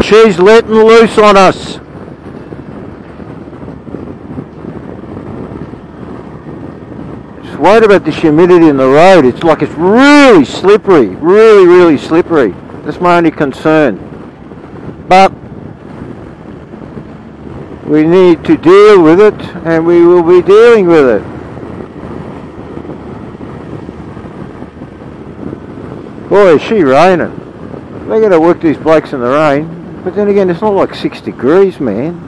she's letting loose on us. Just worried about this humidity in the road. It's like it's really slippery, really slippery. That's my only concern. But we need to deal with it, and we will be dealing with it. Boy, is she raining. They're going to work these blokes in the rain. But then again, it's not like 6 degrees, man.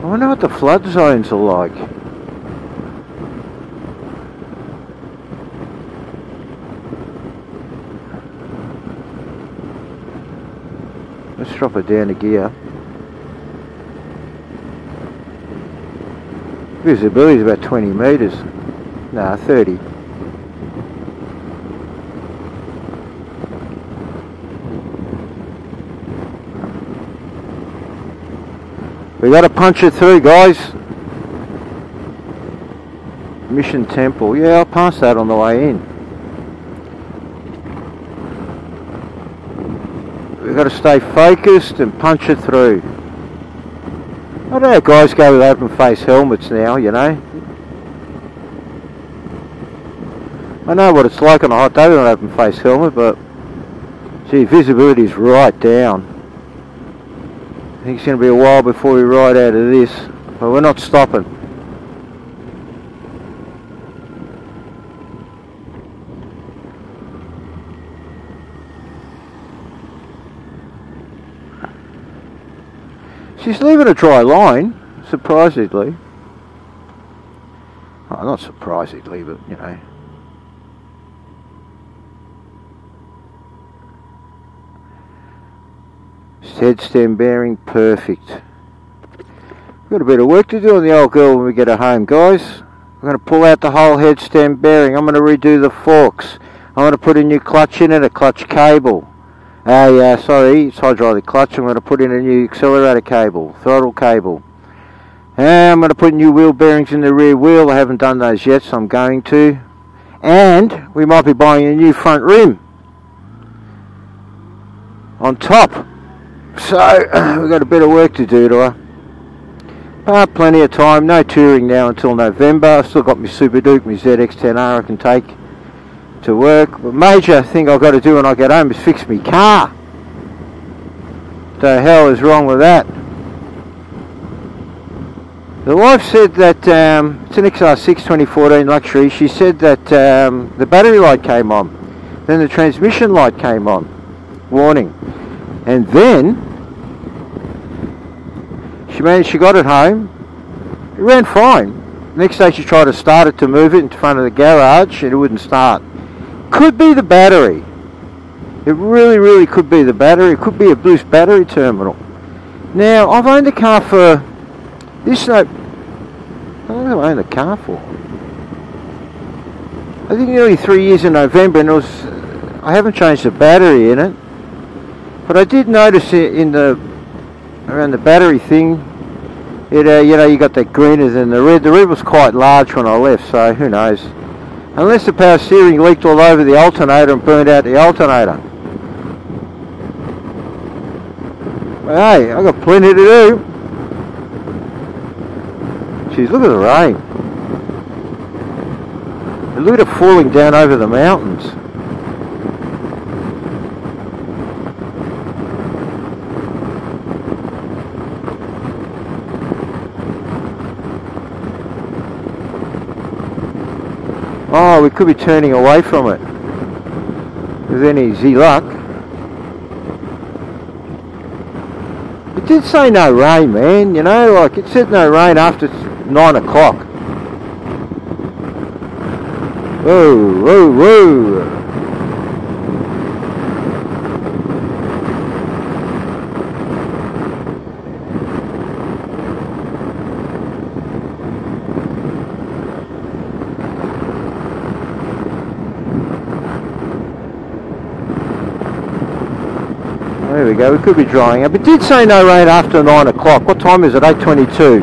I wonder what the flood zones are like. Let's drop it down a gear. Visibility is about 20 metres. Nah, 30. We got to punch it through, guys. Mission Temple. Yeah, I'll pass that on the way in. We've got to stay focused and punch it through. I don't know how guys go with open face helmets now, you know. I know what it's like on a hot day with an open face helmet, but gee, visibility is right down. I think it's going to be a while before we ride out of this, but we're not stopping. She's leaving a dry line, surprisingly. Oh, not surprisingly, but you know. Head stem bearing, perfect. We've got a bit of work to do on the old girl when we get her home, guys. I'm going to pull out the whole head stem bearing. I'm going to redo the forks. I'm going to put a new clutch in it, a clutch cable. Sorry, it's hydraulic clutch. I'm going to put in a new accelerator cable, throttle cable. And I'm going to put new wheel bearings in the rear wheel. I haven't done those yet, so I'm going to. And we might be buying a new front rim on top. So, we've got a bit of work to do to her. But plenty of time, no touring now until November. I've still got my Super Duke, my ZX-10R I can take to work. The major thing I've got to do when I get home is fix my car. What the hell is wrong with that? The wife said that, it's an XR6 2014 luxury, she said that the battery light came on. Then the transmission light came on. Warning. And then she got it home. It ran fine. Next day she tried to start it to move it in front of the garage and it wouldn't start. Could be the battery. It really could be the battery. It could be a boost battery terminal. Now I've owned the car for this. How long have I owned the car for? I think nearly 3 years in November, and I haven't changed the battery in it. But I did notice it in around the battery thing, you know, you got that greener than the red. The red was quite large when I left, so who knows. Unless the power steering leaked all over the alternator and burned out the alternator. But hey, I've got plenty to do. Jeez, look at the rain. And look at it falling down over the mountains. Oh, we could be turning away from it with any luck. It did say no rain, man, you know, like it said no rain after 9 o'clock. Whoa. There we go, we could be drying up. It did say no rain after 9 o'clock. What time is it? 8:22.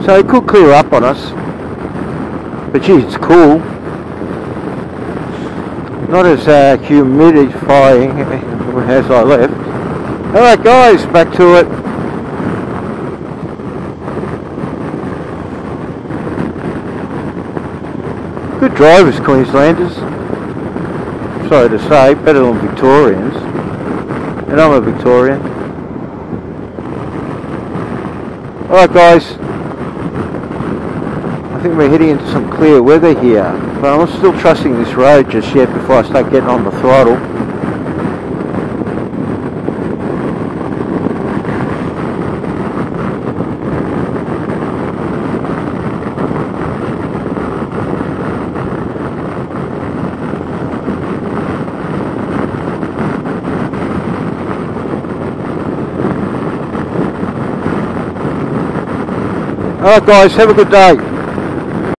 So it could clear up on us. But geez, it's cool. Not as humidifying as I left. Alright guys, back to it. Good drivers, Queenslanders. Sorry to say, better than Victorians. And I'm a Victorian. Alright guys, I think we're heading into some clear weather here, but I'm still trusting this road just yet before I start getting on the throttle. Alright guys, have a good day.